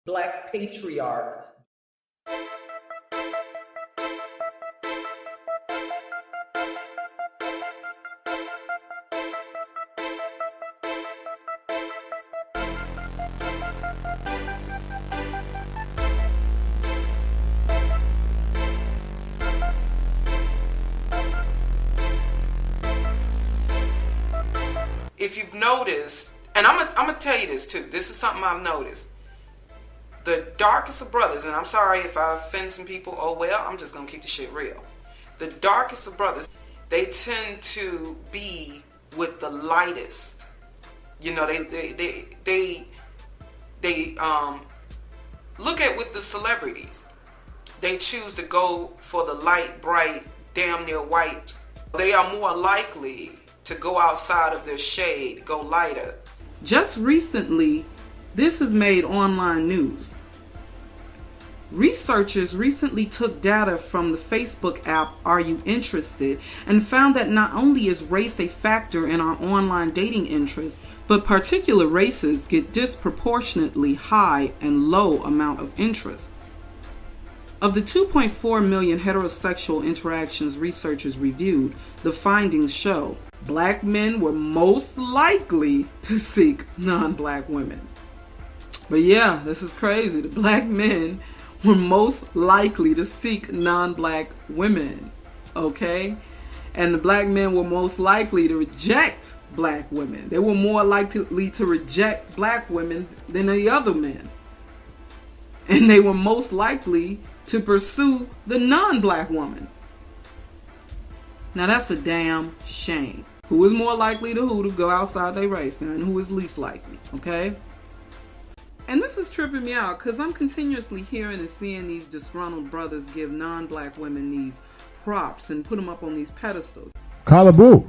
Black patriarch. If you've noticed, and I'm gonna tell you this too, this is something I've noticed. The darkest of brothers, and I'm sorry if I offend some people, oh well, I'm just gonna keep the shit real. The darkest of brothers, they tend to be with the lightest. You know, they look at with the celebrities. They choose to go for the light, bright, damn near white. They are more likely to go outside of their shade, go lighter. Just recently, this has made online news. Researchers recently took data from the Facebook app Are You Interested and found that not only is race a factor in our online dating interests, but particular races get disproportionately high and low amount of interest. Of the 2.4 million heterosexual interactions researchers reviewed, the findings show Black men were most likely to seek non-black women. But yeah, this is crazy. The black men were most likely to seek non-black women. Okay? And the black men were most likely to reject black women. They were more likely to reject black women than the other men. And they were most likely to pursue the non-black woman. Now that's a damn shame. Who is more likely to go outside their race now, and who is least likely, okay? And this is tripping me out because I'm continuously hearing and seeing these disgruntled brothers give non-black women these props and put them up on these pedestals. Carla Booth,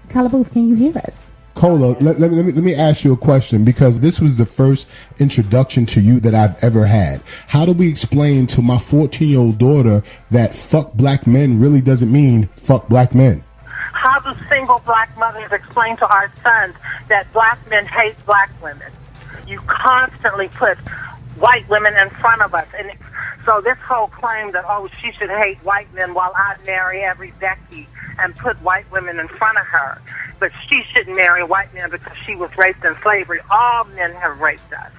can you hear us? Cola, let me ask you a question, because this was the first introduction to you that I've ever had. How do we explain to my 14-year-old daughter that fuck black men really doesn't mean fuck black men? How do single black mothers explain to our sons that black men hate black women? You constantly put white women in front of us. And so this whole claim that, oh, she should hate white men while I marry every Becky and put white women in front of her. But she shouldn't marry white men because she was raised in slavery. All men have raped us.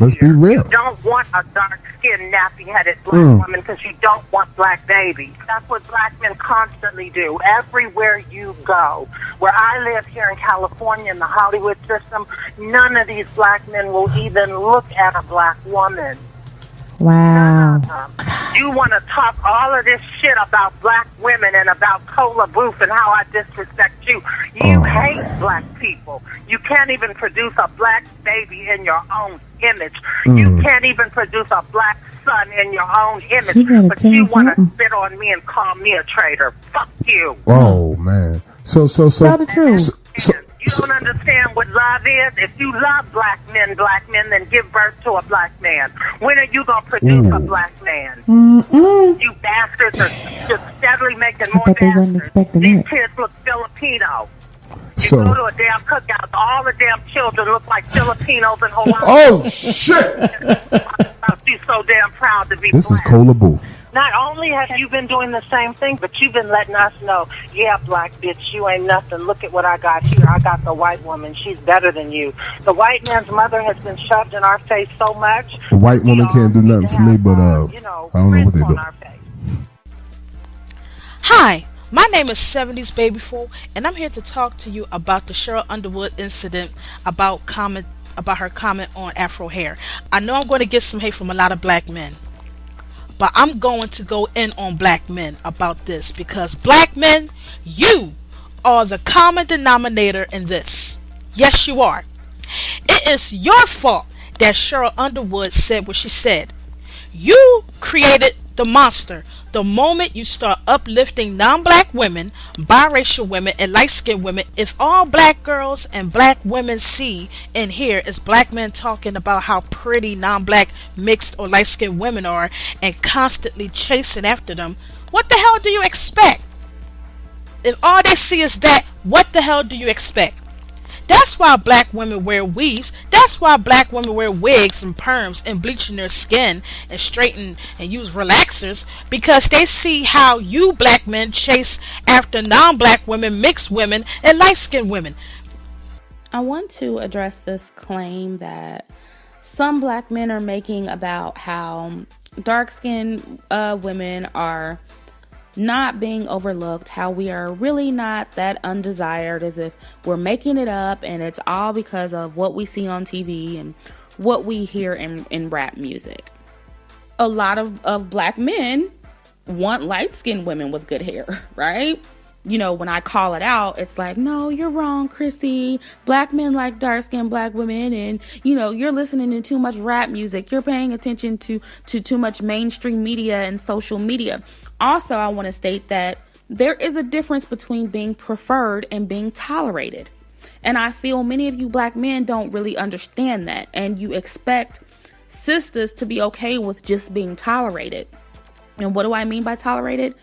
Let's be real. You don't want a dark-skinned, nappy-headed black woman because you don't want black babies. That's what black men constantly do. Everywhere you go. Where I live here in California in the Hollywood system, none of these black men will even look at a black woman. Wow. You want to talk all of this shit about black women and about Cola Booth and how I disrespect you. You hate black people. You can't even produce a black baby in your own image. You can't even produce a black son in your own image. But you want to spit on me and call me a traitor. Fuck you. Oh, man. So. Tell the truth. You don't understand what love is? If you love black men, then give birth to a black man. When are you going to produce a black man? You bastards are just steadily making more bastards. These kids look Filipino. You go to a damn cookout, all the damn children look like Filipinos in Hawaii. Oh, shit! She's so damn proud to be This black. is Cola Booth. Not only have you been doing the same thing, but you've been letting us know, yeah, black bitch, you ain't nothing. Look at what I got here. I got the white woman. She's better than you. The white man's mother has been shoved in our face so much. The white woman can't do nothing for me, but I don't know what they do. Hi, my name is 70s Babyful, and I'm here to talk to you about the Cheryl Underwood incident, about her comment on Afro hair. I know I'm going to get some hate from a lot of black men, but I'm going to go in on black men about this, because black men, you are the common denominator in this. Yes, you are. It is your fault that Cheryl Underwood said what she said. You created the monster the moment you start uplifting non-black women, biracial women, and light-skinned women. If all black girls and black women see and hear is black men talking about how pretty non-black mixed or light-skinned women are and constantly chasing after them, what the hell do you expect? If all they see is that, what the hell do you expect? That's why black women wear weaves. That's why black women wear wigs and perms and bleaching their skin and straighten and use relaxers, because they see how you black men chase after non-black women, mixed women, and light-skinned women. I want to address this claim that some black men are making about how dark-skinned women are not being overlooked, how we are really not that undesired, as if we're making it up and it's all because of what we see on TV and what we hear in rap music. A lot of black men want light-skinned women with good hair, right? You know, when I call it out, it's like, no, you're wrong, Chrissy. Black men like dark-skinned black women, and, you know, you're listening to too much rap music. You're paying attention to too much mainstream media and social media. Also, I want to state that there is a difference between being preferred and being tolerated. And I feel many of you black men don't really understand that, and you expect sisters to be okay with just being tolerated. And what do I mean by tolerated?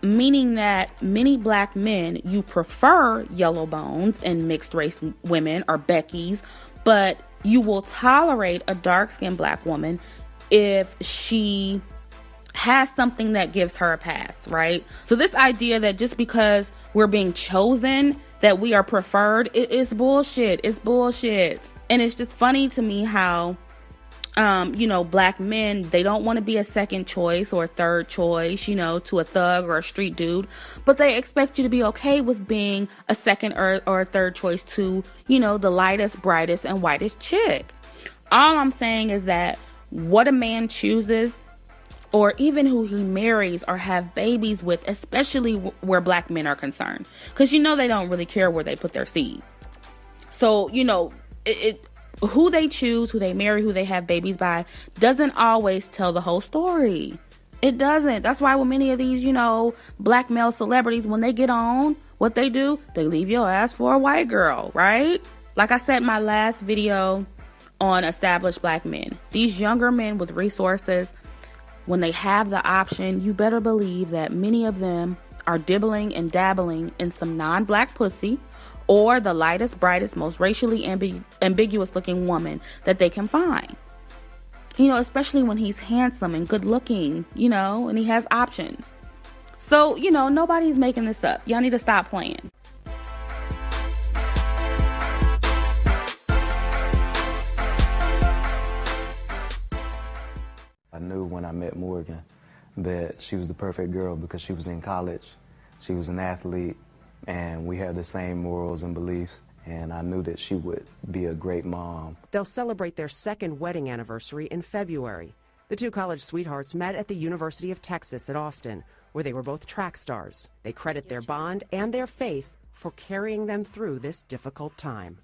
Meaning that many black men, you prefer yellow bones and mixed race women or Becky's, but you will tolerate a dark-skinned black woman if she has something that gives her a pass, right? So this idea that just because we're being chosen, that we are preferred, it's bullshit. It's bullshit. And it's just funny to me how black men, they don't want to be a second choice or a third choice, to a thug or a street dude, but they expect you to be okay with being a second or a third choice to, the lightest, brightest, and whitest chick. All I'm saying is that what a man chooses, or even who he marries or have babies with, especially where black men are concerned, because they don't really care where they put their seed. So, who they choose, who they marry, who they have babies by, doesn't always tell the whole story. It doesn't. That's why with many of these, black male celebrities, when they get on, what they do, they leave your ass for a white girl, right? Like I said in my last video on established black men, these younger men with resources, when they have the option, you better believe that many of them are dibbling and dabbling in some non-black pussy, or the lightest, brightest, most racially ambiguous looking woman that they can find. Especially when he's handsome and good looking, and he has options. So, nobody's making this up. Y'all need to stop playing. I knew when I met Morgan that she was the perfect girl because she was in college. She was an athlete. And we had the same morals and beliefs, and I knew that she would be a great mom. They'll celebrate their second wedding anniversary in February. The two college sweethearts met at the University of Texas at Austin, where they were both track stars. They credit their bond and their faith for carrying them through this difficult time.